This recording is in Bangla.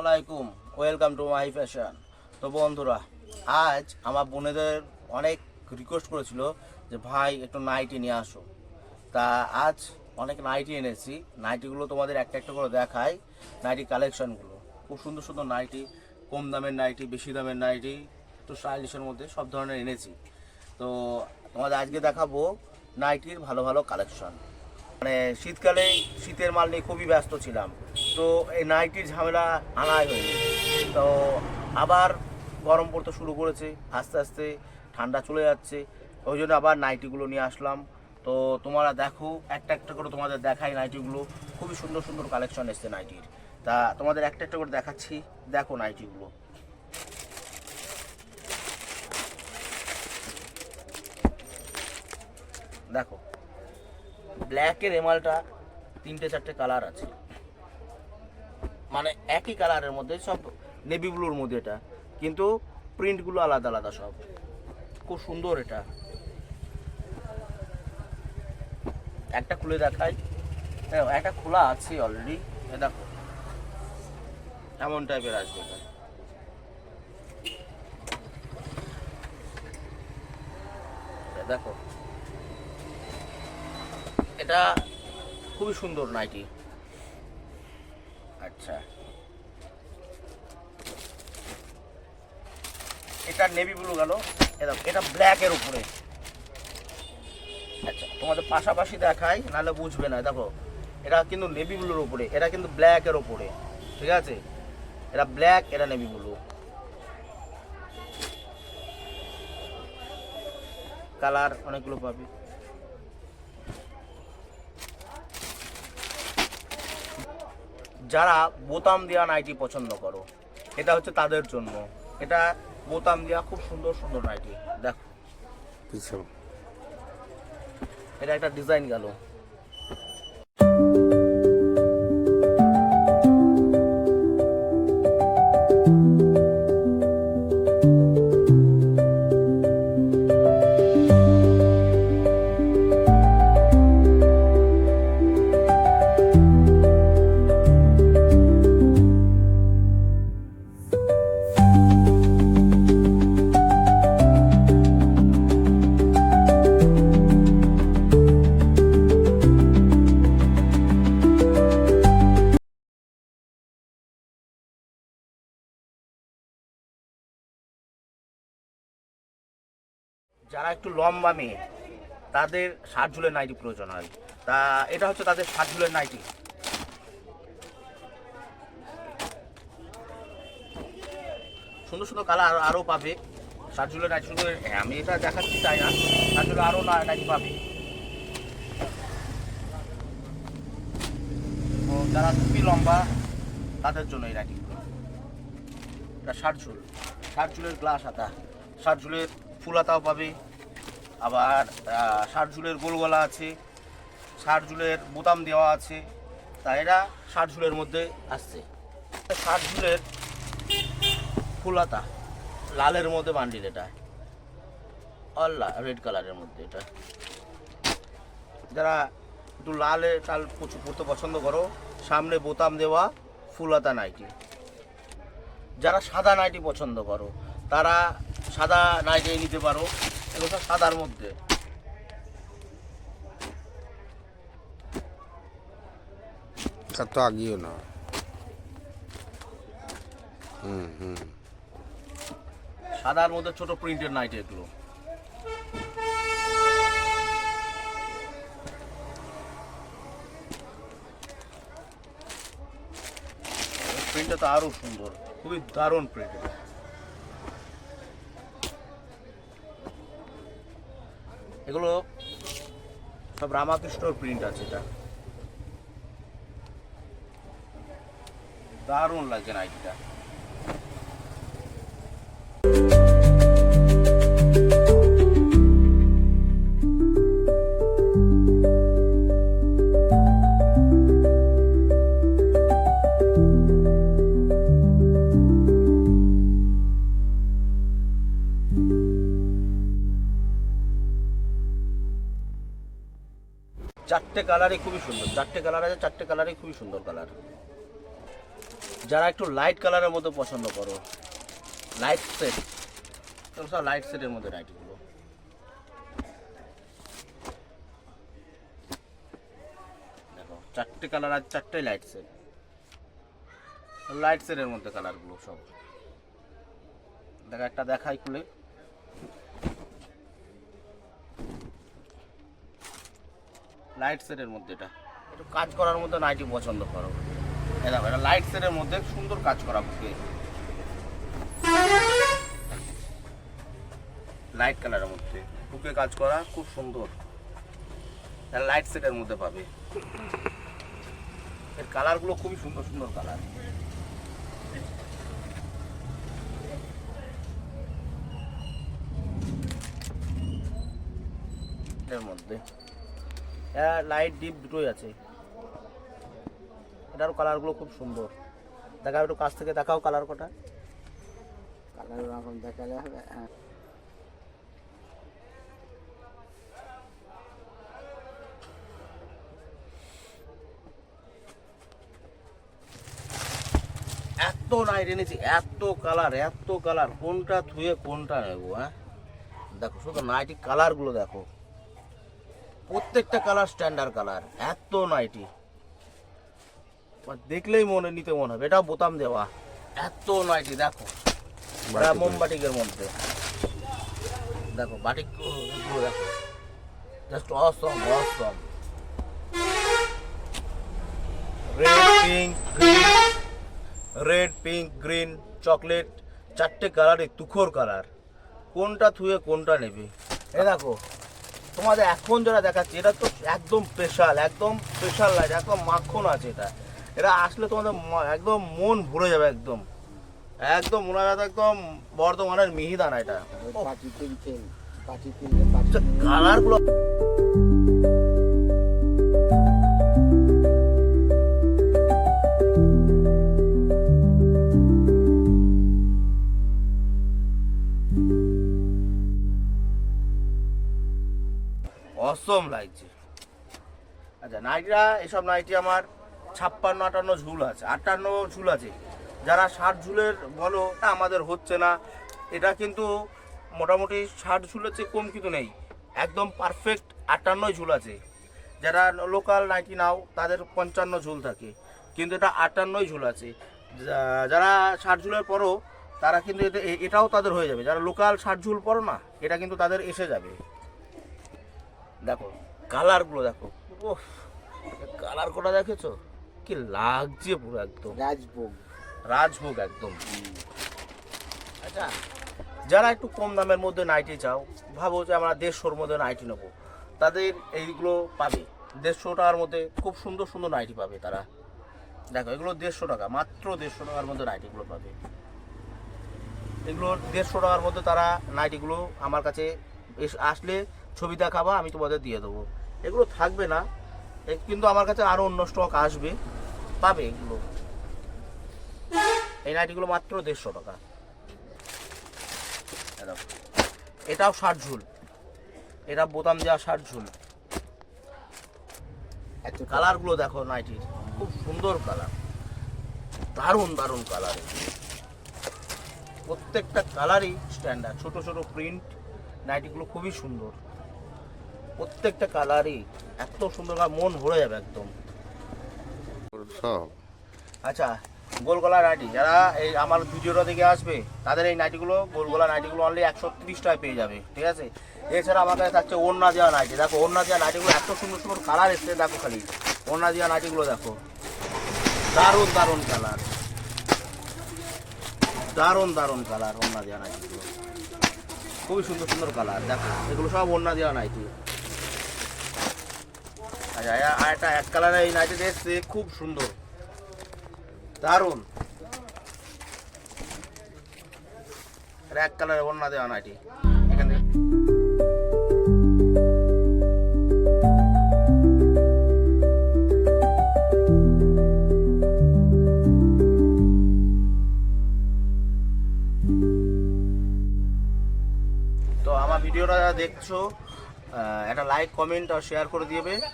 আলাইকুম, ওয়েলকাম টু মাই ফ্যাশন। তো বন্ধুরা, আজ আমার বোনেদের অনেক রিকোয়েস্ট করেছিল যে ভাই একটু নাইটি নিয়ে আসো। তা আজ অনেক নাইটি এনেছি। নাইটিগুলো তোমাদের একটা একটা করে দেখাই। নাইটি কালেকশনগুলো খুব সুন্দর সুন্দর নাইটি, কম দামের নাইটি, বেশি দামের নাইটি, একটু স্টাইলিশের মধ্যে সব ধরনের এনেছি। তো তোমাদের আজকে দেখাবো নাইটির ভালো ভালো কালেকশন। মানে শীতকালে শীতের মাল নিয়ে খুবই ব্যস্ত ছিলাম, তো এই নাইটির ঝামেলা আনাই হয়নি। তো আবার গরম পড়তে শুরু করেছে, আস্তে আস্তে ঠান্ডা চলে যাচ্ছে, ওই জন্য আবার নাইটিগুলো নিয়ে আসলাম। তো তোমরা দেখো, একটা একটা করে তোমাদের দেখাই নাইটিগুলো। খুবই সুন্দর সুন্দর কালেকশন এসছে নাইটির। তা তোমাদের একটা একটা করে দেখাচ্ছি, দেখো নাইটিগুলো। দেখো, ব্ল্যাকের এমালটা তিনটে চারটে কালার আছে, মানে একই কালারের মধ্যে সব, নেভি ব্লুর মধ্যে এটা, কিন্তু প্রিন্টগুলো আলাদা আলাদা সব। খুব সুন্দর এটা। একটা খুলে দেখাই, একটা খোলা আছে অলরেডি। দেখো এমন টাইপের আসবে এটা। দেখো, এটা খুবই সুন্দর নাইটি। আচ্ছা, এটা নেভি ব্লু গেল, এটা ব্ল্যাকের উপরে। আচ্ছা, তোমাদের পাশাপাশি দেখাই, নাহলে বুঝবে না। দেখো, এটা কিন্তু নেভি ব্লুর উপরে, এটা কিন্তু ব্ল্যাকের উপরে, ঠিক আছে? এটা ব্ল্যাক, এটা নেভি ব্লু। কালার অনেকগুলো পাবে। যারা বোতাম দেওয়া নাইটি পছন্দ করো, এটা হচ্ছে তাদের জন্য। এটা বোতাম দেওয়া খুব সুন্দর সুন্দর নাইটি। দেখো, এটা একটা ডিজাইন গেল। যারা একটু লম্বা মেয়ে, তাদের 60 ঝুলের নাইটি প্রয়োজন হয়। তা এটা হচ্ছে তাদের 60 ঝুলের নাইটি। সুন্দর সুন্দর কালার আরও পাবে। 60 ঝুলের নাইটি শুধু আমি এটা দেখাচ্ছি তাই না, 60 ঝুলে আরও নাইটি পাবে। তো যারা খুবই লম্বা, তাদের জন্য এই নাইটিগুলো। এটা 60 ঝুল, 60 ঝুলের গ্লাস হাতা, 60 ঝুলের ফুল হাতাও পাবে। আবার 60 ঝুলের গোল গলা আছে, 60 ঝুলের বোতাম দেওয়া আছে। তা এরা 60 ঝুলের মধ্যে আসছে। 60 ঝুলের ফুল হাতা, লালের মধ্যে বান্ডিল, এটা অল রেড কালারের মধ্যে। এটা যারা একটু লালে টাল প্রচুর পড়তে পছন্দ করো, সামনে বোতাম দেওয়া ফুল হাতা নাইটি। যারা সাদা নাইটি পছন্দ করো, তারা সাদা নাইটি নিতে পারো। এগুলো সব সাদার মধ্যে। তো আগিয়েও না। সাদার মধ্যে ছোট প্রিন্টের নাইটি এগুলো। প্রিন্টটা তো আরো সুন্দর, খুবই দারুণ প্রিন্ট। এগুলো সব রামাকৃষ্ণর প্রিন্ট আছে। এটা দারুণ লাগছে নাইটিটা। চারটে কালারই খুবই সুন্দর, চারটে কালার আছে, চারটে কালারই খুবই সুন্দর কালার। যারা একটু লাইট কালারের মধ্যে পছন্দ করো, লাইট সেট, সব লাইট সেটের মধ্যে নাইটিগুলো। দেখো 4টে কালার আর 4টাই লাইট সেট, লাইট সেটের মধ্যে কালারগুলো সব। দেখো একটা দেখাই খুলে, লাইট সেটের মধ্যে এটা একটু কাজ করার মধ্যে নাইটি পছন্দ করো, এটা এটা লাইট সেটের মধ্যে সুন্দর কাজ করা বুকে, লাইট কালারের মধ্যে বুকে কাজ করা খুব সুন্দর, এটা লাইট সেটের মধ্যে পাবে। এর কালারগুলো খুবই সুন্দর সুন্দর কালার। এর মধ্যে লাইট ডিপ দুটোই আছে, এটার কালারগুলো খুব সুন্দর। দেখাও একটু কাছ থেকে দেখাও কালার কটা, কালার এখন দেখালে হবে। হ্যাঁ, এত নাইট এনেছি, এত কালার, কোনটা ধুয়ে কোনটা নেবো? হ্যাঁ দেখো শুধু নাইটি কালারগুলো দেখো, প্রত্যেকটা কালার স্ট্যান্ডার্ড কালার, এত নাইটি দেখলেই নিতে মনে হবে। এটা বোতাম দেওয়া, এত নাইটি দেখো, এটা মোমবাটিকের মধ্যে দেখো, বাটিক দেখো, just awesome. Red pink green chocolate, 4টে কালারে তুখোর কালার, কোনটা থুয়ে কোনটা নেবে? এ দেখো তোমাদের এখন যারা দেখাচ্ছে, এটা তো একদম স্পেশাল লাইট, একদম মাখন আছে এটা। এটা আসলে তোমাদের একদম মন ভরে যাবে, একদম মনে হয় একদম বর্ধমানের মিহিদানা। এটা পাটি পেন্সিল, কালারগুলো অসম লাগছে। আচ্ছা নাইটিরা, এসব নাইটি আমার 56-58 ঝুল আছে, 58 ঝুল আছে। যারা 60 ঝুলের বলো আমাদের হচ্ছে না, এটা কিন্তু মোটামুটি 60 ঝুলের চেয়ে কম কিন্তু নেই, একদম পারফেক্ট 58 ঝুল আছে। যারা লোকাল নাইটি নাও তাদের 55 ঝুল থাকে, কিন্তু এটা 58 ঝুল আছে। যারা 60 ঝুলের পরও তারা কিন্তু এটাও তাদের হয়ে যাবে। যারা লোকাল 60 ঝুল পরো না, এটা কিন্তু তাদের এসে যাবে। দেখো কালারগুলো দেখো, ওহ কালার কোটা দেখেছো কি লাগছে, পুরো একদম রাজভোগ একদম। আচ্ছা যারা একটু কম দামের মধ্যে নাইটি চাও, ভাবো যে আমরা 150-র মধ্যে নাইটি নেবো, তাদের এইগুলো পাবে। 150 টাকার মধ্যে খুব সুন্দর সুন্দর নাইটি পাবে তারা। দেখো এগুলো 150 টাকা, মাত্র 150 টাকার মধ্যে নাইটিগুলো পাবে। এগুলো 150 টাকার মধ্যে তারা নাইটিগুলো আমার কাছে আসলে ছবি দেখাবা, আমি তোমাদের দিয়ে দেবো। এগুলো থাকবে না, কিন্তু আমার কাছে আরও অন্য স্টক আসবে, পাবে এগুলো। এই নাইটিগুলো মাত্র 150 টাকা। এটাও 60 ঝুল, এটা বোতাম দেওয়া 60 ঝুল। কালারগুলো দেখো নাইটির, খুব সুন্দর কালার, দারুণ কালার। প্রত্যেকটা কালারই স্ট্যান্ডার্ড, ছোট ছোট প্রিন্ট, নাইটিগুলো খুবই সুন্দর, প্রত্যেকটা কালারই এত সুন্দর, মন ভরে যাবে একদম। আচ্ছা গোলগলা নাইটি, যারা এই আমার ভিডিওটা দেখে আসবে তাদের এই নাইটিগুলো, গোলগলা নাইটিগুলো অনলি 130 টাকায় পেয়ে যাবে, ঠিক আছে। এছাড়া আমার কাছে থাকছে ওড়না দেওয়া নাইটি। দেখো ওড়না দেওয়া নাইটিগুলো এত সুন্দর সুন্দর কালার এসছে, দেখো খালি ওড়না দেওয়া নাইটিগুলো দেখো, দারুণ কালার, দারুণ কালার। ওড়না দেওয়া নাইটিগুলো খুবই সুন্দর সুন্দর কালার, দেখো এগুলো সব ওড়না দেওয়া নাইটি। আচ্ছা আর একটা এক কালারের এই নাইটিটা এসছে, খুব সুন্দর, দারুণ। এক কালারের ওড়না দেওয়া নাইটি, এখানে তো আমার ভিডিওটা দেখছো, একটা লাইক কমেন্ট আর শেয়ার করে দিবে।